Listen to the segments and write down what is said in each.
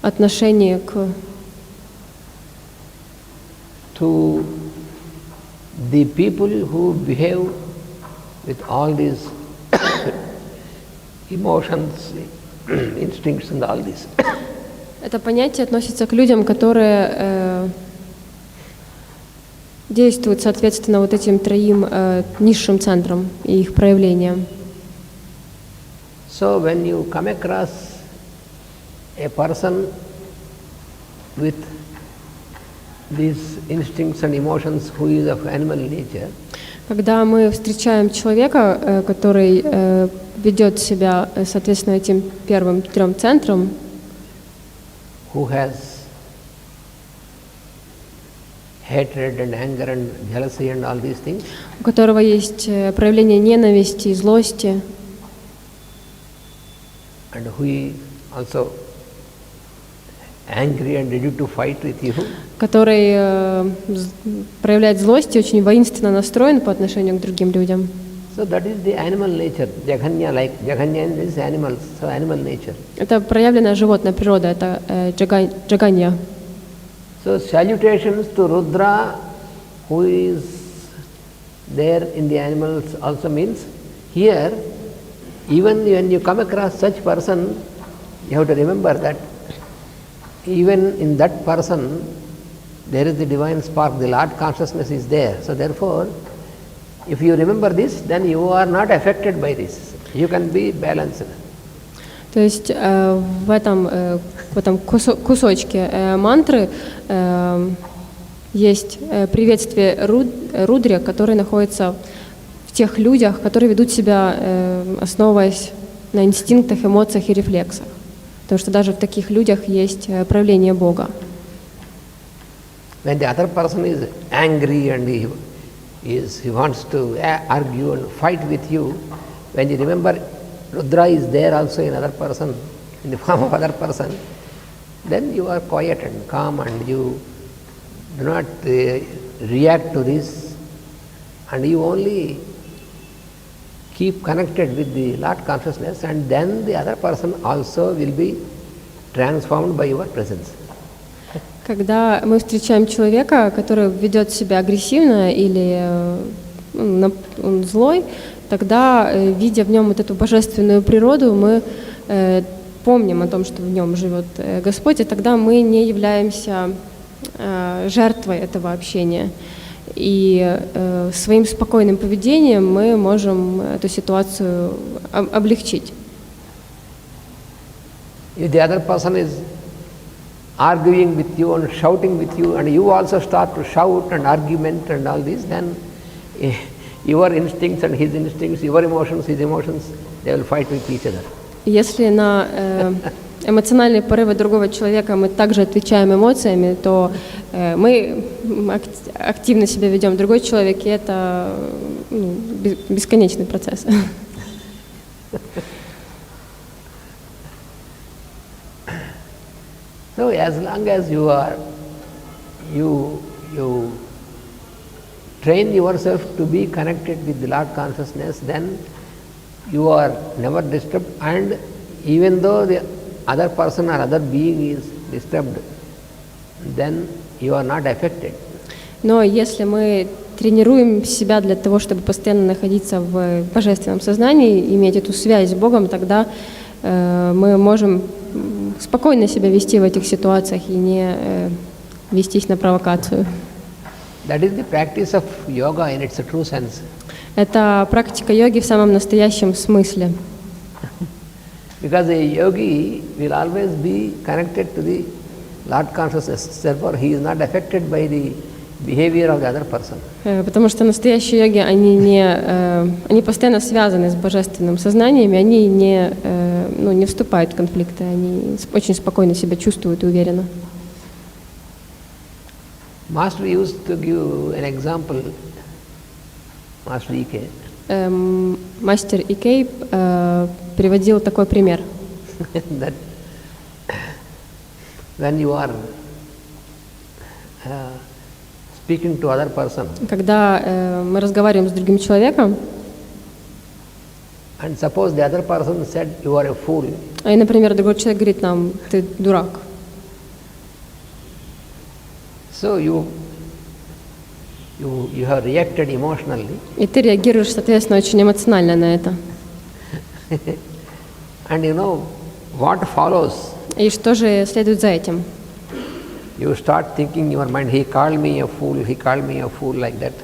отношение к to the people who behave with all these emotions, instincts and all this. Это понятие относится к людям, которые действуют соответственно вот этим троим низшим центрам и их проявлениям. So when you come across a person with these instincts and emotions who is of animal nature, когда мы встречаем человека, который ведет себя соответственно этим первым трем центрам, who has hatred and anger and jealousy and all these things, у которого есть проявление ненависти и злости, and who is also angry and ready to fight with you, который проявляет злость и очень воинственно настроен по отношению к другим людям. so that is the animal nature. Jaganya, like Jaganya is animals, so animal nature. Это проявленная животная природа, это джаганья. So salutations to Rudra, who is there in the animals, also means here, even when you come across such person, you have to remember that even in that person there is the divine spark, the Lord consciousness is there. So therefore, if you remember this, then you are not affected by this. You can be balanced. То есть в этом кусочке мантры есть приветствие Рудре, который находится в тех людях, которые ведут себя, основываясь на инстинктах, эмоциях и рефлексах. Потому что даже в таких людях есть проявление Бога. When the other person is angry and he wants to argue and fight with you, when you remember Rudra is there also in other person, in the form of other person, then you are quiet and calm and you do not react to this, and you only keep connected with the Lord consciousness, and then the other person also will be transformed by your presence. Когда мы встречаем человека, который ведет себя агрессивно или он злой, тогда, видя в нем вот эту божественную природу, мы помним о том, что в нем живет Господь, и тогда мы не являемся жертвой этого общения. И своим спокойным поведением мы можем эту ситуацию облегчить. If the other person is arguing with you and shouting with you, and you also start to shout and argument and all this, then your instincts and his instincts, your emotions, his emotions, they will fight with each other. Если на эмоциональные порывы другого человека мы также отвечаем эмоциями, то мы активно себя ведем. Другой человек, и это бесконечный процесс. So as long as you train yourself to be connected with the Lord consciousness, then you are never disturbed, and even though the other person or other being is disturbed, then you are not affected. Но если мы тренируем себя для того, чтобы постоянно находиться в божественном сознании, иметь эту связь с Богом, тогда мы можем спокойно себя вести в этих ситуациях и не вестись на провокацию. That is the practice of yoga in its true sense. Это практика йоги в самом настоящем смысле. Because a yogi will always be connected to the Lord consciousness. Therefore, he is not affected by the behavior of the other person. Потому что настоящие йоги, они постоянно связаны с божественным сознанием, и они не вступают в конфликты, они очень спокойно себя чувствуют и уверенно. Master used to give an example, Master E.K. Мастер Икей приводил такой пример. That when you are speaking to other person, когда мы разговариваем с другим человеком, and suppose the other person said you are a fool, и, например, другой человек говорит нам: ты дурак. So you have reacted emotionally. И ты реагируешь, соответственно, очень эмоционально на это. And you know what follows? И что же следует за этим? You start thinking in your mind, he called me a fool, like that.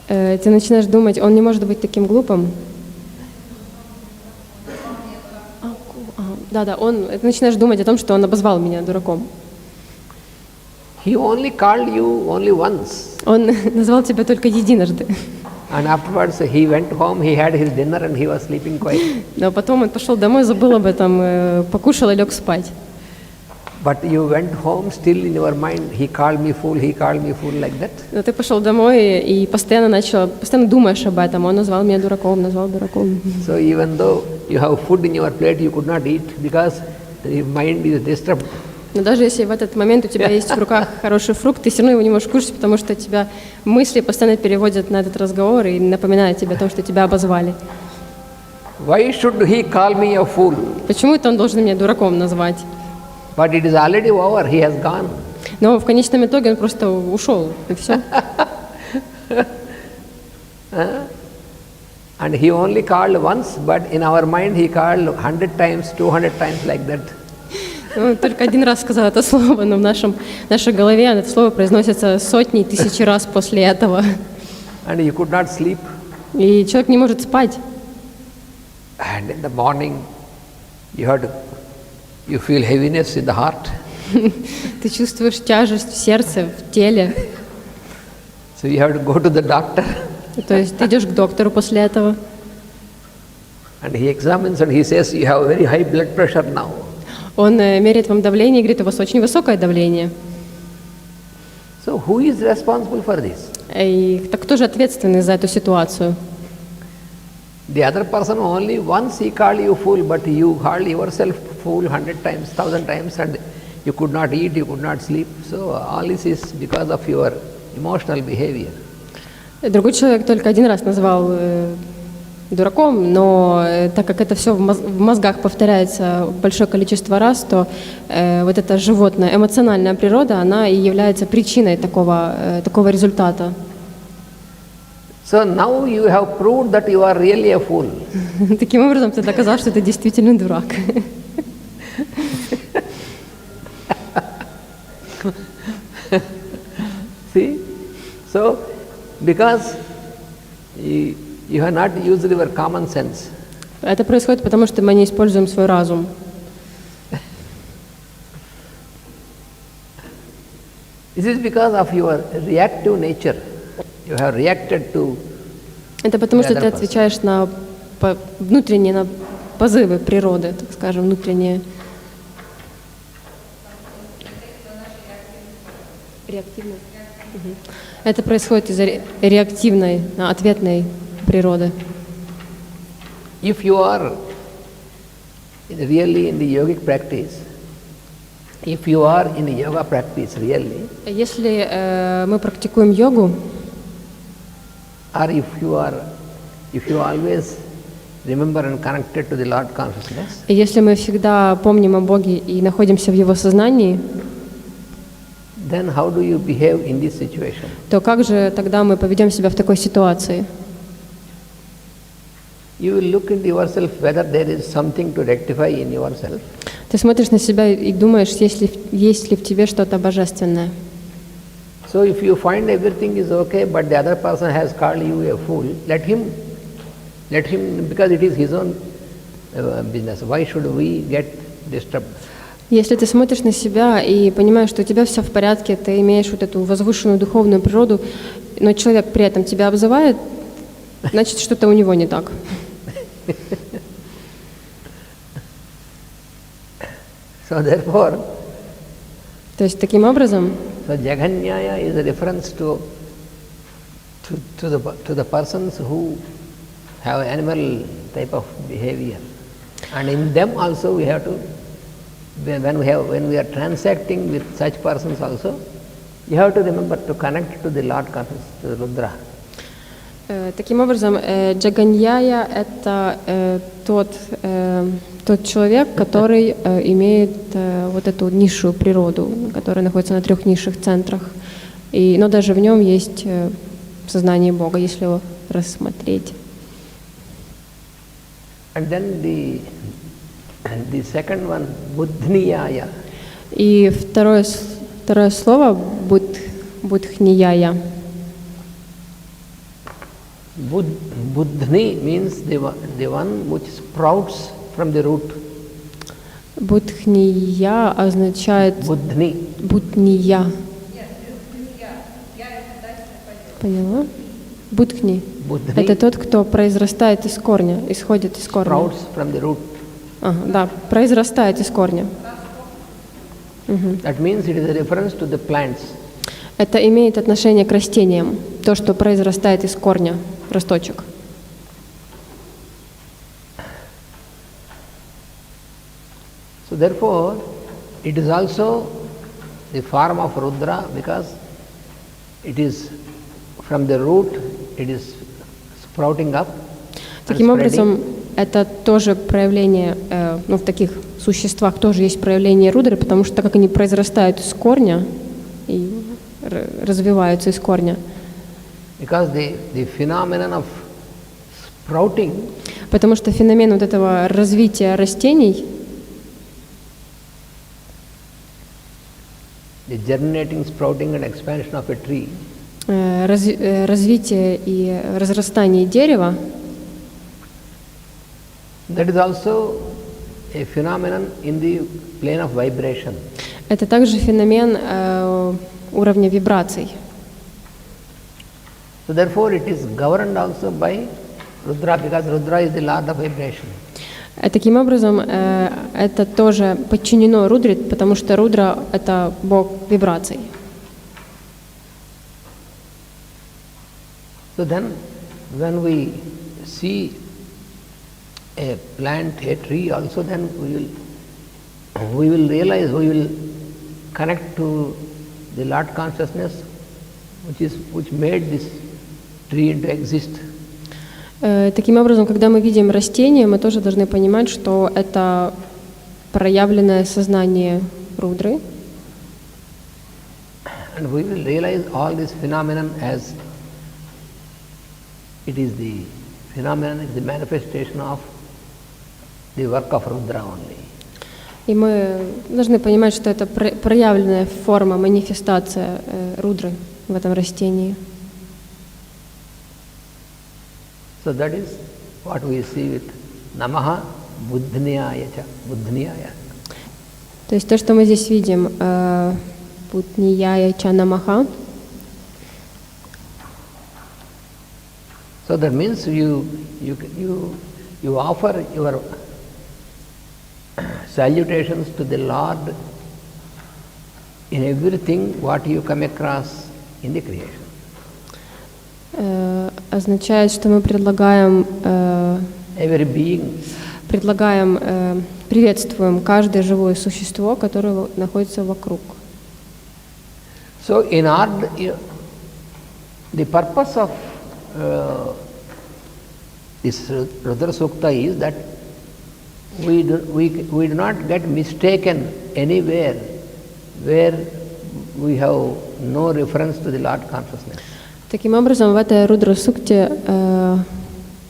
Ты начинаешь думать, он не может быть таким глупым. Да, ты начинаешь думать о том, что он обозвал меня дураком. He only called you only once. Он назвал тебя только единожды. And afterwards he went home, he had his dinner and he was sleeping quiet. Но потом он пошел домой, забыл об этом, покушал и лег спать. But you went home still in your mind, he called me fool, like that. Но ты пошел домой и постоянно думаешь об этом. Он назвал меня дураком, So even though you have food in your plate, you could not eat because your mind is disturbed. Но даже если в этот момент у тебя есть в руках хороший фрукт, ты все равно его не можешь кушать, потому что тебя мысли постоянно переводят на этот разговор и напоминают тебе о том, что тебя обозвали. Why should he call me a fool? Почему это он должен меня дураком назвать? But it is already over, he has gone. Но в конечном итоге он просто ушел, и все. And he only called once, but in our mind he called 100 times, 200 times like that. Он только один раз сказал это слово, но в нашей голове это слово произносится сотни, тысячи раз после этого. And you could not sleep. И человек не может спать. And in the morning you feel heaviness in the heart. Ты чувствуешь тяжесть в сердце, в теле. So you have to go to the doctor. То есть ты идешь к доктору после этого. And he examines and he says, you have very high blood pressure now. Он меряет вам давление и говорит, у вас очень высокое давление. So who is responsible for this? И так кто же ответственный за эту ситуацию? The other person only once he called you fool, but you called yourself fool 100 times, 1,000 times, and you could not eat, you could not sleep. So all this is because of your emotional behavior. Другой человек только один раз назвал дураком, но так как это все в мозгах повторяется большое количество раз, то вот эта животная, эмоциональная природа, она и является причиной такого результата. So now you have proved that you are really a fool. Таким образом, ты доказал, что ты действительно дурак. See? So, because you have not used your common sense. Это происходит потому, что мы не используем свой разум. This is because of your reactive nature. You have reacted to. Это потому, что the ты other person. отвечаешь на внутренние на позывы природы, так скажем, внутренние. Реактивной. Это происходит из-за реактивной, ответной природы. If you are really in the yogic practice, if you are in the yoga practice really, Если мы практикуем йогу, or if you always remember and connected to the Lord consciousness, если мы всегда помним о Боге и находимся в Его сознании, then how do you behave in this situation? то как же тогда мы поведем себя в такой ситуации? You will look into yourself whether there is something to rectify in yourself. Ты смотришь на себя и думаешь, есть ли в тебе что-то божественное. So if you find everything is okay, but the other person has called you a fool, let him, because it is his own business. Why should we get disturbed? Если ты смотришь на себя и понимаешь, что у тебя все в порядке, ты имеешь вот эту возвышенную духовную природу, но человек при этом тебя обзывает, значит, что-то у него не так. So therefore, То есть таким образом, so Jaganyaya is a reference to the persons who have animal type of behavior, and in them also we have to, when we are transacting with such persons also, you have to remember to connect to the Lord consciousness, to the Rudra. Таким образом, Джаганьяя – это тот человек, который имеет вот эту низшую природу, которая находится на 3 низших центрах. Но даже в нем есть сознание Бога, если его рассмотреть. And then the second one, buddhniyaya. И второе слово будхнияя. Buddhni means the one which sprouts from the root. Будхния означает будния. Поняла? Будхни. Это тот, кто произрастает из корня, исходит из корня. Sprouts from the root. Ага, да, произрастает из корня. That means it is a reference to the plants. Это имеет отношение к растениям, то, что произрастает из корня, росточек. So therefore, it is also the form of Rudra because it is from the root, it is sprouting up. Таким образом, это тоже проявление, в таких существах тоже есть проявление рудры, потому что так как они произрастают из корня и развиваются из корня. Because the phenomenon of sprouting, потому что феномен вот этого развития растений, the germinating, sprouting and expansion of a tree, развитие и разрастание дерева, that is also a phenomenon in the plane of vibration. Это также феномен уровня вибраций. So therefore it is governed also by Rudra because Rudra is the lord of vibration. Таким образом, это тоже подчинено Рудре, потому что Рудра — это бог вибраций. So then, when we see a plant, a tree, also then we will realize, we will connect to the Lord consciousness, which made this tree into exist. Таким образом, когда мы видим растение, мы тоже должны понимать, что это проявленное сознание Рудры. And we will realize all this phenomenon as it is the phenomenon, is the manifestation of the work of Rudra only. И мы должны понимать, что это проявленная форма, манифестация Рудры в этом растении. So that is what we see with Namaha Buddhniyaya cha, Buddhniyaya. То есть то, что мы здесь видим, Будхнияя ча намаха. So that means you offer your salutations to the Lord in everything what you come across in the creation. Означает, что мы предлагаем, Every being. Приветствуем каждое живое существо, которое находится вокруг. So in order, the purpose of this Rudra Sukta is that we do not get mistaken anywhere where we have no reference to the Lord consciousness. Таким образом, в этой Рудра-сукте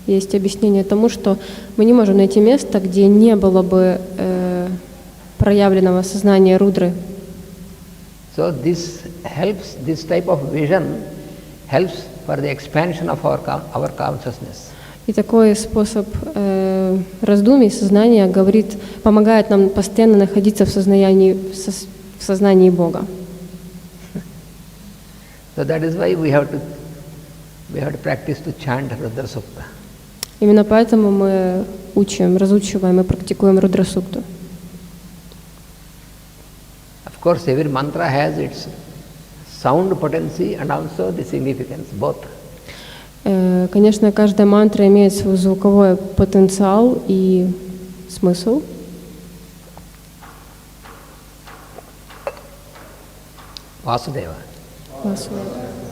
есть объяснение тому, что мы не можем найти место, где не было бы проявленного сознания Рудры. So this type of vision helps for the expansion of our consciousness. И такой способ раздумий, сознания помогает нам постоянно находиться в сознании Бога. So that is why we have to practice to chant Rudra Sukta. Именно поэтому мы разучиваем и практикуем Рудра-сукту. Of course, every mantra has its sound potency and also the significance, both. Конечно, каждая мантра имеет свой звуковой потенциал и смысл. Vasudeva. Vasudeva.